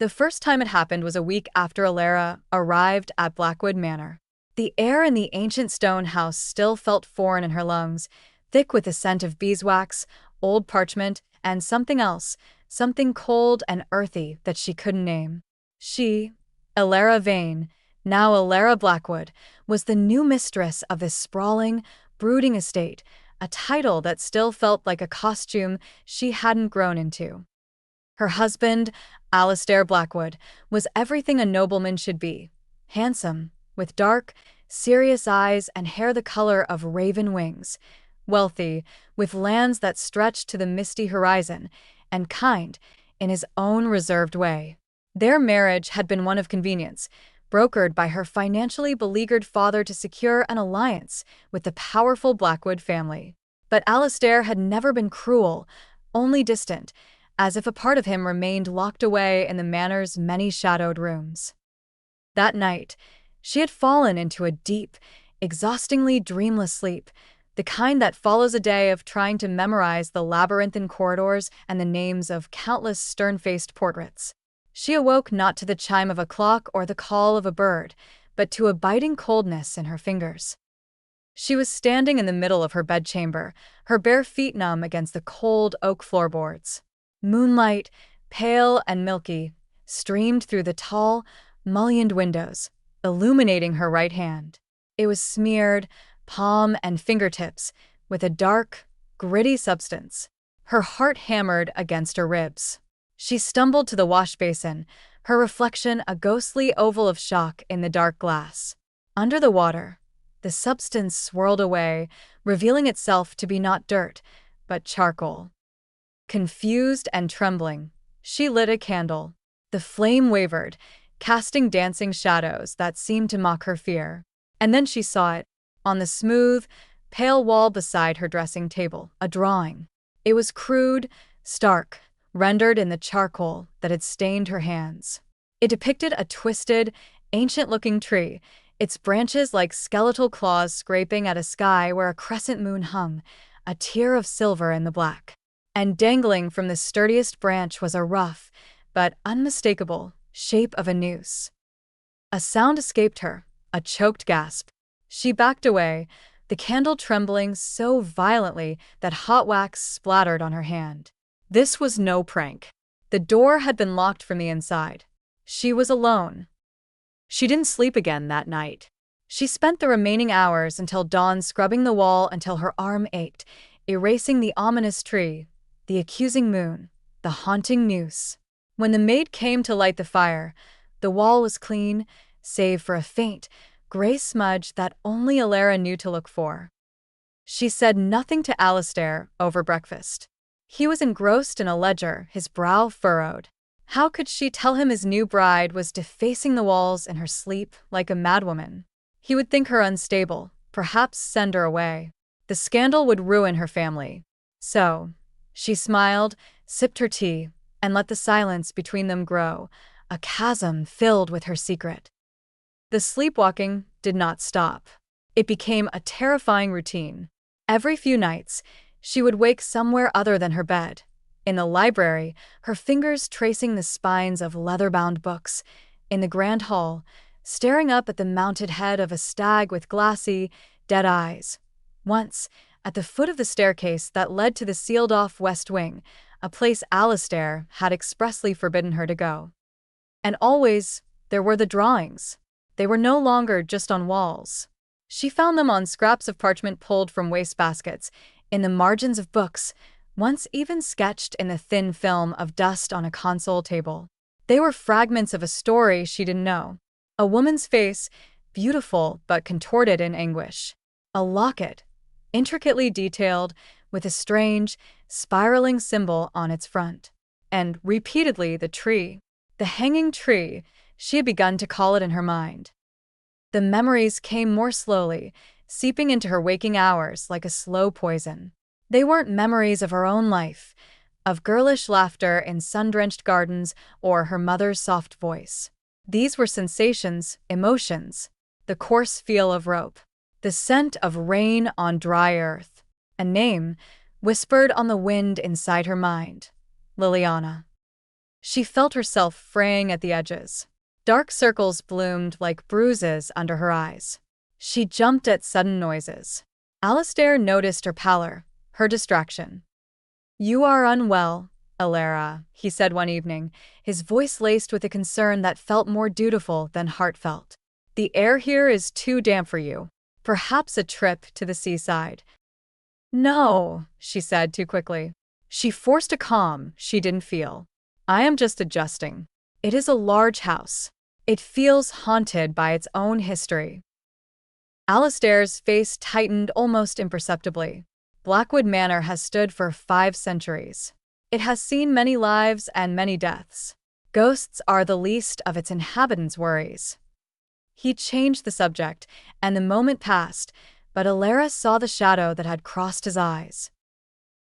The first time it happened was a week after Elara arrived at Blackwood Manor. The air in the ancient stone house still felt foreign in her lungs, thick with the scent of beeswax, old parchment, and something else, something cold and earthy that she couldn't name. She, Elara Vane, now Elara Blackwood, was the new mistress of this sprawling, brooding estate, a title that still felt like a costume she hadn't grown into. Her husband, Alastair Blackwood, was everything a nobleman should be: handsome, with dark, serious eyes and hair the color of raven wings; wealthy, with lands that stretched to the misty horizon; and kind, in his own reserved way. Their marriage had been one of convenience, brokered by her financially beleaguered father to secure an alliance with the powerful Blackwood family. But Alastair had never been cruel, only distant, as if a part of him remained locked away in the manor's many shadowed rooms. That night, she had fallen into a deep, exhaustingly dreamless sleep, the kind that follows a day of trying to memorize the labyrinthine corridors and the names of countless stern-faced portraits. She awoke not to the chime of a clock or the call of a bird, but to a biting coldness in her fingers. She was standing in the middle of her bedchamber, her bare feet numb against the cold oak floorboards. Moonlight, pale and milky, streamed through the tall, mullioned windows, illuminating her right hand. It was smeared, palm and fingertips, with a dark, gritty substance. Her heart hammered against her ribs. She stumbled to the wash basin, her reflection a ghostly oval of shock in the dark glass. Under the water, the substance swirled away, revealing itself to be not dirt, but charcoal. Confused and trembling, she lit a candle. The flame wavered, casting dancing shadows that seemed to mock her fear. And then she saw it, on the smooth, pale wall beside her dressing table, a drawing. It was crude, stark, rendered in the charcoal that had stained her hands. It depicted a twisted, ancient-looking tree, its branches like skeletal claws scraping at a sky where a crescent moon hung, a tear of silver in the black. And dangling from the sturdiest branch was a rough, but unmistakable, shape of a noose. A sound escaped her, a choked gasp. She backed away, the candle trembling so violently that hot wax splattered on her hand. This was no prank. The door had been locked from the inside. She was alone. She didn't sleep again that night. She spent the remaining hours until dawn scrubbing the wall until her arm ached, erasing the ominous tree, the accusing moon, the haunting noose. When the maid came to light the fire, the wall was clean, save for a faint, gray smudge that only Elara knew to look for. She said nothing to Alastair over breakfast. He was engrossed in a ledger, his brow furrowed. How could she tell him his new bride was defacing the walls in her sleep like a madwoman? He would think her unstable, perhaps send her away. The scandal would ruin her family. So, she smiled, sipped her tea, and let the silence between them grow, a chasm filled with her secret. The sleepwalking did not stop. It became a terrifying routine. Every few nights, she would wake somewhere other than her bed. In the library, her fingers tracing the spines of leather-bound books. In the grand hall, staring up at the mounted head of a stag with glassy, dead eyes. Once, at the foot of the staircase that led to the sealed-off west wing, a place Alastair had expressly forbidden her to go. And always, there were the drawings. They were no longer just on walls. She found them on scraps of parchment pulled from wastebaskets, in the margins of books, once even sketched in the thin film of dust on a console table. They were fragments of a story she didn't know. A woman's face, beautiful but contorted in anguish. A locket, intricately detailed, with a strange, spiraling symbol on its front. And, repeatedly, the tree. The hanging tree, she had begun to call it in her mind. The memories came more slowly, seeping into her waking hours like a slow poison. They weren't memories of her own life, of girlish laughter in sun-drenched gardens or her mother's soft voice. These were sensations, emotions, the coarse feel of rope, the scent of rain on dry earth, a name whispered on the wind inside her mind: Liliana. She felt herself fraying at the edges. Dark circles bloomed like bruises under her eyes. She jumped at sudden noises. Alistair noticed her pallor, her distraction. "You are unwell, Elara," he said one evening, his voice laced with a concern that felt more dutiful than heartfelt. "The air here is too damp for you. Perhaps a trip to the seaside." "No," she said too quickly. She forced a calm she didn't feel. "I am just adjusting. It is a large house. It feels haunted by its own history." Alistair's face tightened almost imperceptibly. Blackwood Manor has stood for 5 centuries. It has seen many lives and many deaths. Ghosts are the least of its inhabitants' worries. He changed the subject, and the moment passed, but Elara saw the shadow that had crossed his eyes.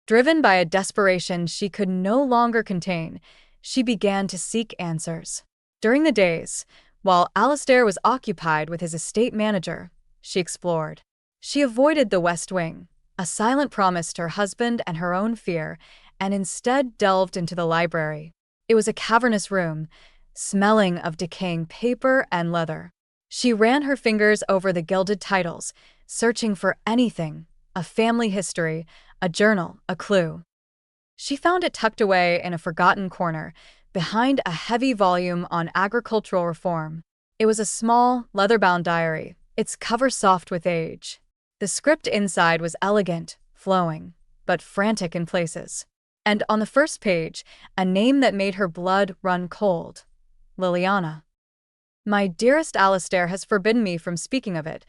Driven by a desperation she could no longer contain, she began to seek answers. During the days, while Alistair was occupied with his estate manager, she explored. She avoided the West Wing, a silent promise to her husband and her own fear, and instead delved into the library. It was a cavernous room, smelling of decaying paper and leather. She ran her fingers over the gilded titles, searching for anything, a family history, a journal, a clue. She found it tucked away in a forgotten corner, behind a heavy volume on agricultural reform. It was a small, leather-bound diary, its cover soft with age. The script inside was elegant, flowing, but frantic in places. And on the first page, a name that made her blood run cold. Liliana. "My dearest Alistair has forbidden me from speaking of it,"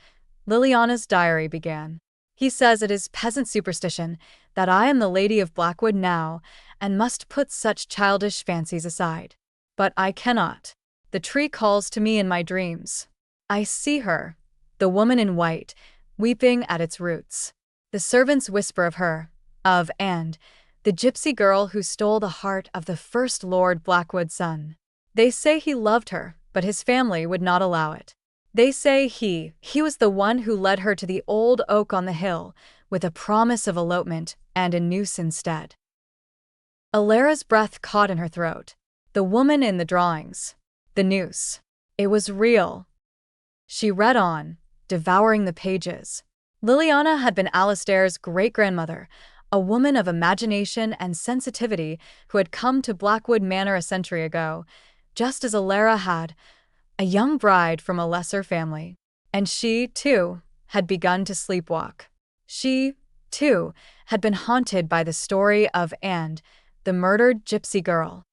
Liliana's diary began. "He says it is peasant superstition, that I am the Lady of Blackwood now, and must put such childish fancies aside. But I cannot. The tree calls to me in my dreams. I see her, the woman in white, weeping at its roots. The servants whisper of her, of and the gypsy girl who stole the heart of the first Lord Blackwood's son. They say he loved her, but his family would not allow it. They say he was the one who led her to the old oak on the hill, with a promise of elopement and a noose instead." Elara's breath caught in her throat. The woman in the drawings. The noose. It was real. She read on, devouring the pages. Liliana had been Alistair's great-grandmother, a woman of imagination and sensitivity who had come to Blackwood Manor a century ago, just as Elara had, a young bride from a lesser family. And she, too, had begun to sleepwalk. She, too, had been haunted by the story of Anne, the murdered gypsy girl.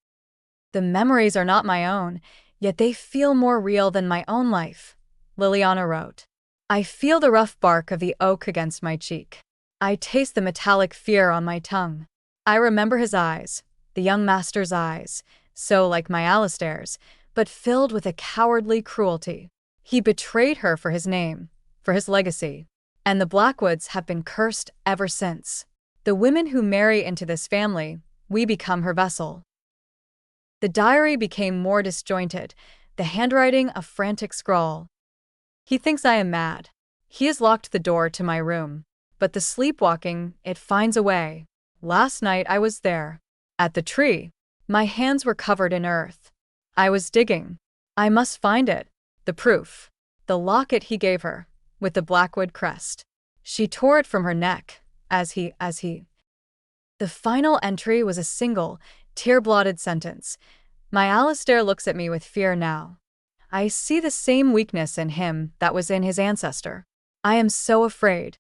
"The memories are not my own, yet they feel more real than my own life," Liliana wrote. "I feel the rough bark of the oak against my cheek. I taste the metallic fear on my tongue. I remember his eyes, the young master's eyes, so like my Alistair's, but filled with a cowardly cruelty. He betrayed her for his name, for his legacy, and the Blackwoods have been cursed ever since. The women who marry into this family, we become her vessel." The diary became more disjointed, the handwriting a frantic scrawl. "He thinks I am mad. He has locked the door to my room. But the sleepwalking, it finds a way. Last night I was there. At the tree. My hands were covered in earth. I was digging. I must find it. The proof. The locket he gave her, with the Blackwood crest. She tore it from her neck, as he. The final entry was a single, tear-blotted sentence. "My Alistair looks at me with fear now. I see the same weakness in him that was in his ancestor. I am so afraid."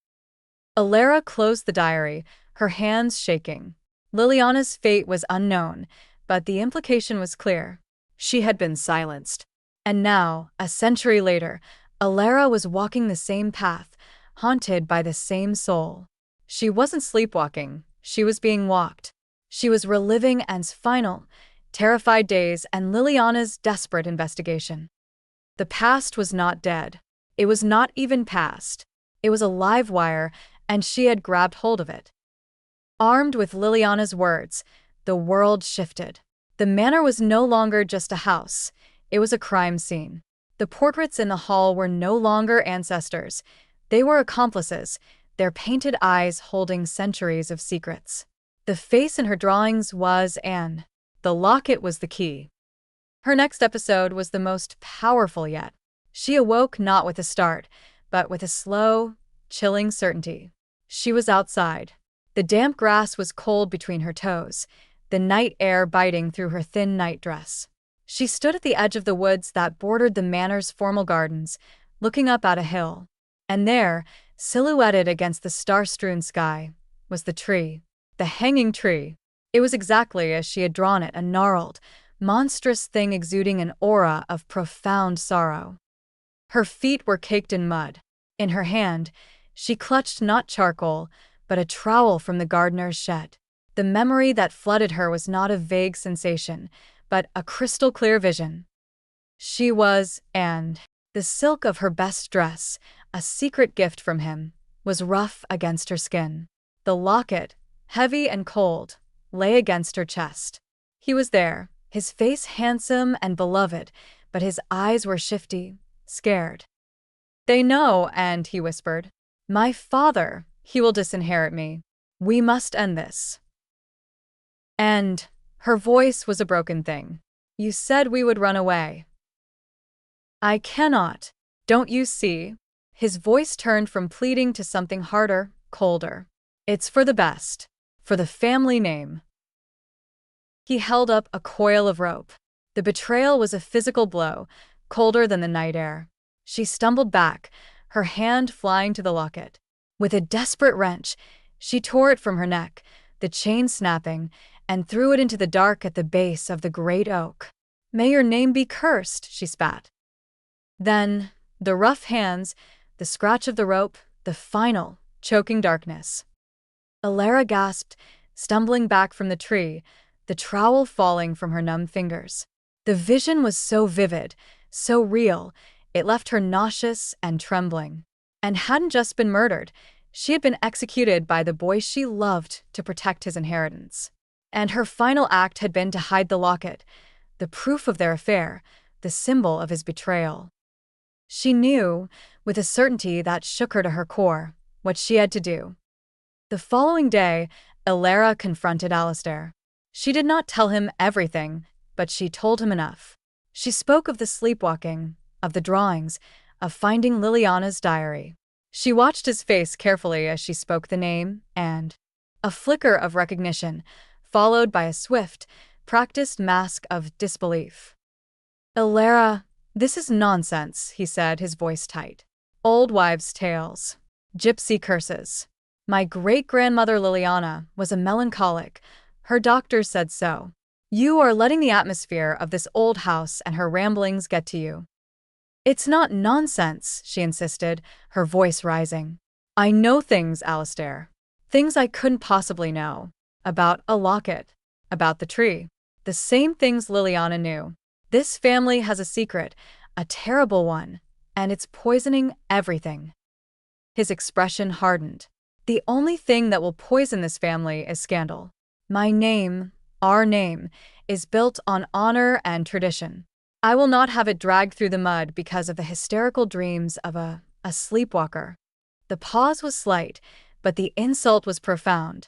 Elara closed the diary, her hands shaking. Liliana's fate was unknown, but the implication was clear. She had been silenced. And now, a century later, Elara was walking the same path, haunted by the same soul. She wasn't sleepwalking, she was being walked. She was reliving Anne's final, terrified days and Liliana's desperate investigation. The past was not dead. It was not even past. It was a live wire, and she had grabbed hold of it. Armed with Liliana's words, the world shifted. The manor was no longer just a house, it was a crime scene. The portraits in the hall were no longer ancestors, they were accomplices, their painted eyes holding centuries of secrets. The face in her drawings was Anne. The locket was the key. Her next episode was the most powerful yet. She awoke not with a start, but with a slow, chilling certainty. She was outside. The damp grass was cold between her toes, the night air biting through her thin nightdress. She stood at the edge of the woods that bordered the manor's formal gardens, looking up at a hill. And there, silhouetted against the star-strewn sky, was the tree. The hanging tree. It was exactly as she had drawn it, a gnarled, monstrous thing exuding an aura of profound sorrow. Her feet were caked in mud. In her hand, she clutched not charcoal, but a trowel from the gardener's shed. The memory that flooded her was not a vague sensation, but a crystal-clear vision. She was, and the silk of her best dress, a secret gift from him, was rough against her skin. The locket, heavy and cold, lay against her chest. He was there, his face handsome and beloved, but his eyes were shifty, scared. "They know," and he whispered. "My father, he will disinherit me. We must end this." And her voice was a broken thing. "You said we would run away." "I cannot. Don't you see?" His voice turned from pleading to something harder, colder. "It's for the best. For the family name." He held up a coil of rope. The betrayal was a physical blow, colder than the night air. She stumbled back, her hand flying to the locket. With a desperate wrench, she tore it from her neck, the chain snapping, and threw it into the dark at the base of the great oak. "May your name be cursed," she spat. Then, the rough hands, the scratch of the rope, the final, choking darkness. Elara gasped, stumbling back from the tree, the trowel falling from her numb fingers. The vision was so vivid, so real, it left her nauseous and trembling. And hadn't just been murdered, she had been executed by the boy she loved to protect his inheritance. And her final act had been to hide the locket, the proof of their affair, the symbol of his betrayal. She knew, with a certainty that shook her to her core, what she had to do. The following day, Elara confronted Alistair. She did not tell him everything, but she told him enough. She spoke of the sleepwalking, of the drawings, of finding Liliana's diary. She watched his face carefully as she spoke the name, and a flicker of recognition, followed by a swift, practiced mask of disbelief. "Elara, this is nonsense," he said, his voice tight. "Old wives' tales. Gypsy curses. My great-grandmother Liliana was a melancholic. Her doctor said so. You are letting the atmosphere of this old house and her ramblings get to you." "It's not nonsense," she insisted, her voice rising. "I know things, Alistair. Things I couldn't possibly know. About a locket. About the tree. The same things Liliana knew. This family has a secret, a terrible one, and it's poisoning everything." His expression hardened. "The only thing that will poison this family is scandal. My name, our name, is built on honor and tradition. I will not have it dragged through the mud because of the hysterical dreams of a sleepwalker." The pause was slight, but the insult was profound.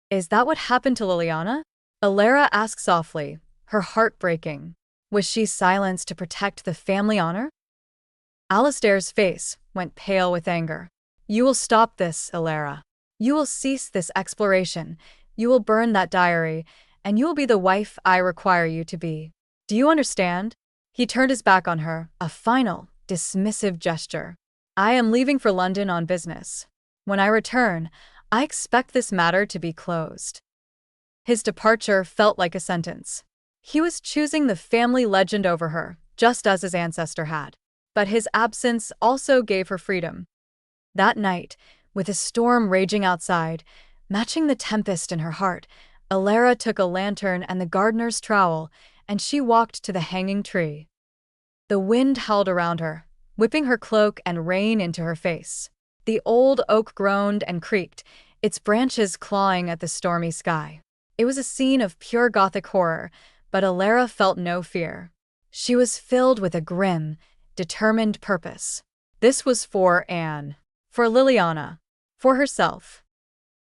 "Is that what happened to Liliana?" Elara asked softly, her heart breaking. Was she silenced to protect the family honor? Alistair's face went pale with anger. "You will stop this, Elara. You will cease this exploration. You will burn that diary, and you will be the wife I require you to be. Do you understand?" He turned his back on her, a final, dismissive gesture. "I am leaving for London on business. When I return, I expect this matter to be closed." His departure felt like a sentence. He was choosing the family legend over her, just as his ancestor had. But his absence also gave her freedom. That night, with a storm raging outside, matching the tempest in her heart, Elara took a lantern and the gardener's trowel, and she walked to the hanging tree. The wind howled around her, whipping her cloak and rain into her face. The old oak groaned and creaked, its branches clawing at the stormy sky. It was a scene of pure gothic horror, but Elara felt no fear. She was filled with a grim, determined purpose. This was for Anne, for Liliana, for herself.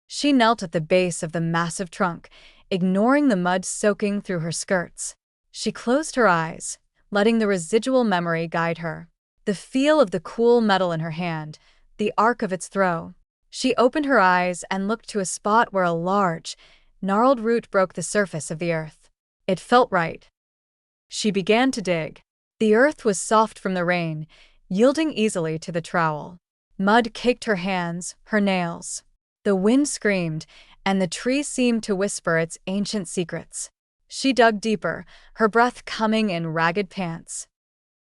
She knelt at the base of the massive trunk, ignoring the mud soaking through her skirts. She closed her eyes, letting the residual memory guide her. The feel of the cool metal in her hand, the arc of its throw. She opened her eyes and looked to a spot where a large, gnarled root broke the surface of the earth. It felt right. She began to dig. The earth was soft from the rain, yielding easily to the trowel. Mud caked her hands, her nails. The wind screamed, and the tree seemed to whisper its ancient secrets. She dug deeper, her breath coming in ragged pants.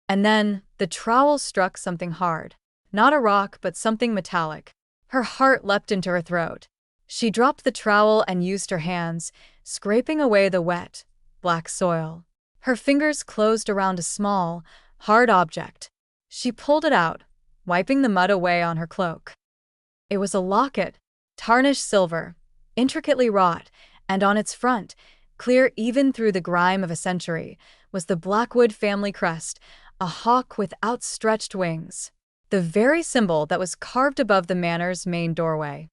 And then, the trowel struck something hard. Not a rock, but something metallic. Her heart leapt into her throat. She dropped the trowel and used her hands, scraping away the wet, black soil. Her fingers closed around a small, hard object. She pulled it out, wiping the mud away on her cloak. It was a locket, tarnished silver, intricately wrought, and on its front, clear even through the grime of a century, was the Blackwood family crest, a hawk with outstretched wings. The very symbol that was carved above the manor's main doorway.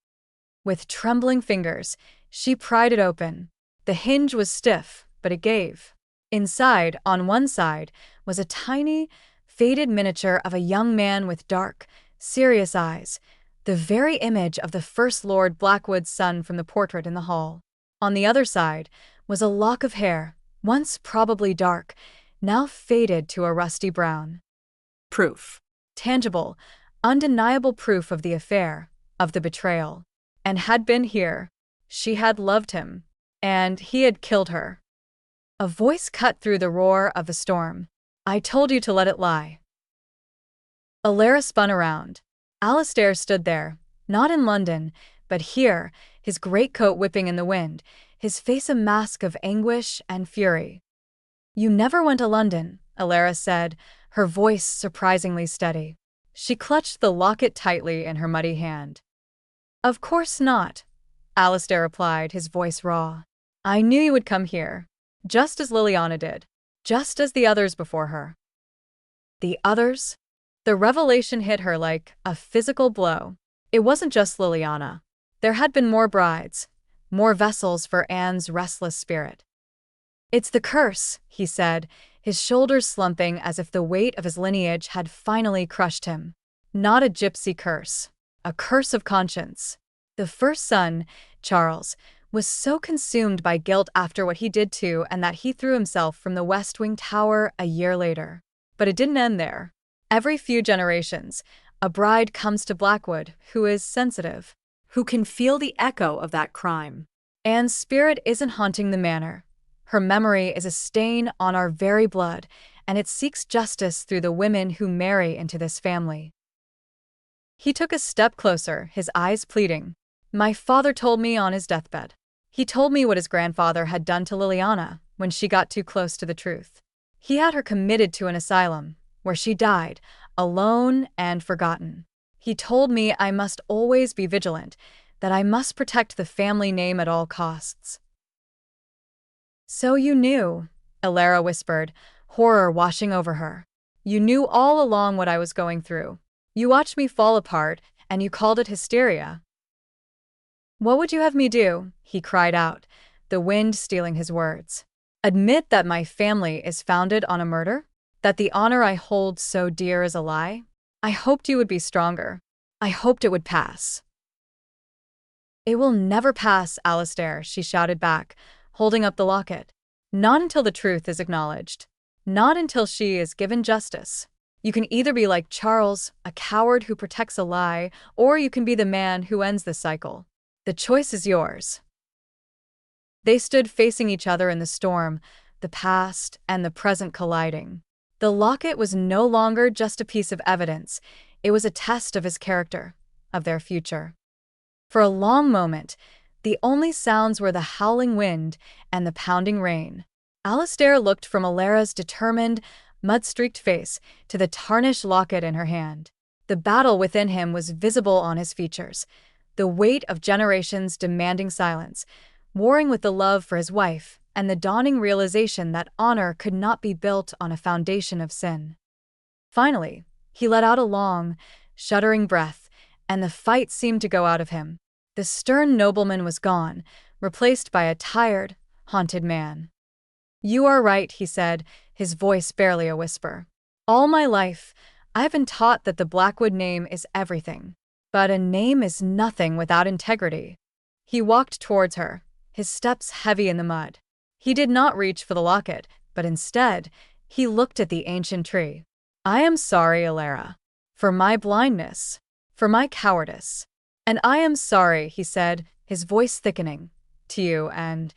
With trembling fingers, she pried it open. The hinge was stiff, but it gave. Inside, on one side, was a tiny, faded miniature of a young man with dark, serious eyes, the very image of the First Lord Blackwood's son from the portrait in the hall. On the other side was a lock of hair, once probably dark, now faded to a rusty brown. Proof. Tangible, undeniable proof of the affair, of the betrayal. And had been here. She had loved him. And he had killed her. A voice cut through the roar of the storm. I told you to let it lie. Elara spun around. Alastair stood there, not in London, but here, his greatcoat whipping in the wind, his face a mask of anguish and fury. You never went to London, Elara said, her voice surprisingly steady. She clutched the locket tightly in her muddy hand. Of course not, Alastair replied, his voice raw. I knew you would come here, just as Liliana did, just as the others before her. The others? The revelation hit her like a physical blow. It wasn't just Liliana. There had been more brides, more vessels for Anne's restless spirit. It's the curse, he said, his shoulders slumping as if the weight of his lineage had finally crushed him. Not a gypsy curse. A curse of conscience. The first son, Charles, was so consumed by guilt after what he did to and that he threw himself from the West Wing Tower a year later. But it didn't end there. Every few generations, a bride comes to Blackwood who is sensitive, who can feel the echo of that crime. Anne's spirit isn't haunting the manor. Her memory is a stain on our very blood, and it seeks justice through the women who marry into this family. He took a step closer, his eyes pleading. My father told me on his deathbed. He told me what his grandfather had done to Liliana when she got too close to the truth. He had her committed to an asylum, where she died, alone and forgotten. He told me I must always be vigilant, that I must protect the family name at all costs. So you knew, Elara whispered, horror washing over her. You knew all along what I was going through. You watched me fall apart, and you called it hysteria. What would you have me do? He cried out, the wind stealing his words. Admit that my family is founded on a murder? That the honor I hold so dear is a lie? I hoped you would be stronger. I hoped it would pass. It will never pass, Alastair, she shouted back, holding up the locket. Not until the truth is acknowledged. Not until she is given justice. You can either be like Charles, a coward who protects a lie, or you can be the man who ends the cycle. The choice is yours. They stood facing each other in the storm, the past and the present colliding. The locket was no longer just a piece of evidence. It was a test of his character, of their future. For a long moment, the only sounds were the howling wind and the pounding rain. Alastair looked from Elara's determined, mud-streaked face to the tarnished locket in her hand. The battle within him was visible on his features, the weight of generations demanding silence, warring with the love for his wife and the dawning realization that honor could not be built on a foundation of sin. Finally, he let out a long, shuddering breath, and the fight seemed to go out of him. The stern nobleman was gone, replaced by a tired, haunted man. "You are right," he said, his voice barely a whisper. "All my life, I've been taught that the Blackwood name is everything. But a name is nothing without integrity." He walked towards her, his steps heavy in the mud. He did not reach for the locket, but instead, he looked at the ancient tree. "I am sorry, Elara, for my blindness, for my cowardice. And I am sorry," he said, his voice thickening, "to you and—"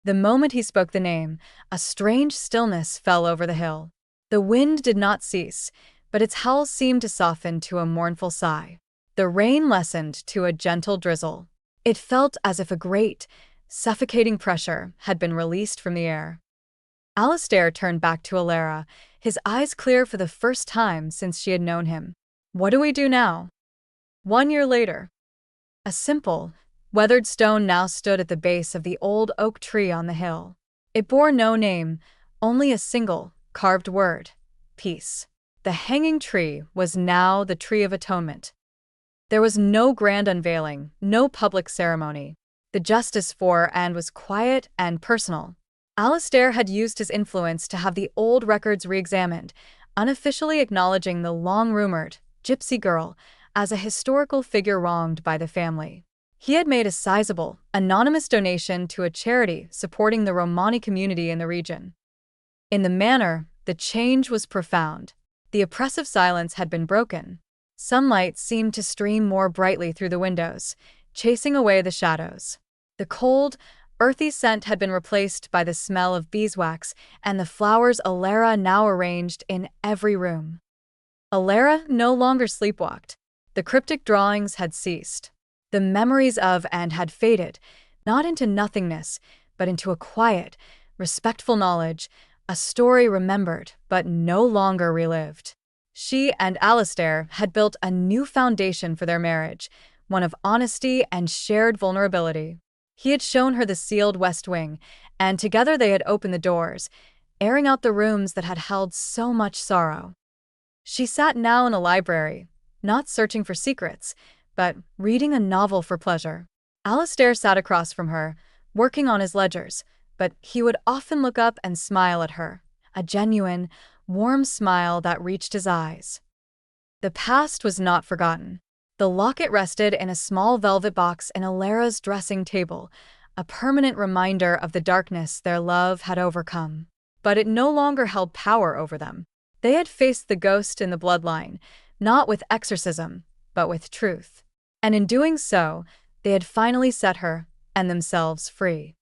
The moment he spoke the name, a strange stillness fell over the hill. The wind did not cease, but its howl seemed to soften to a mournful sigh. The rain lessened to a gentle drizzle. It felt as if a great, suffocating pressure had been released from the air. Alistair turned back to Elara, his eyes clear for the first time since she had known him. "What do we do now?" 1 year later. A simple, weathered stone now stood at the base of the old oak tree on the hill. It bore no name, only a single, carved word: peace. The hanging tree was now the Tree of Atonement. There was no grand unveiling, no public ceremony. The justice for and was quiet and personal. Alistair had used his influence to have the old records re-examined, unofficially acknowledging the long-rumored gypsy girl as a historical figure wronged by the family. He had made a sizable, anonymous donation to a charity supporting the Romani community in the region. In the manor, the change was profound. The oppressive silence had been broken. Sunlight seemed to stream more brightly through the windows, chasing away the shadows. The cold, earthy scent had been replaced by the smell of beeswax and the flowers Elara now arranged in every room. Elara no longer sleepwalked. The cryptic drawings had ceased. The memories of and had faded, not into nothingness, but into a quiet, respectful knowledge, a story remembered but no longer relived. She and Alistair had built a new foundation for their marriage, one of honesty and shared vulnerability. He had shown her the sealed west wing, and together they had opened the doors, airing out the rooms that had held so much sorrow. She sat now in a library, not searching for secrets, but reading a novel for pleasure. Alistair sat across from her, working on his ledgers, but he would often look up and smile at her, a genuine, warm smile that reached his eyes. The past was not forgotten. The locket rested in a small velvet box in Elara's dressing table, a permanent reminder of the darkness their love had overcome. But it no longer held power over them. They had faced the ghost in the bloodline, not with exorcism, but with truth. And in doing so, they had finally set her and themselves free.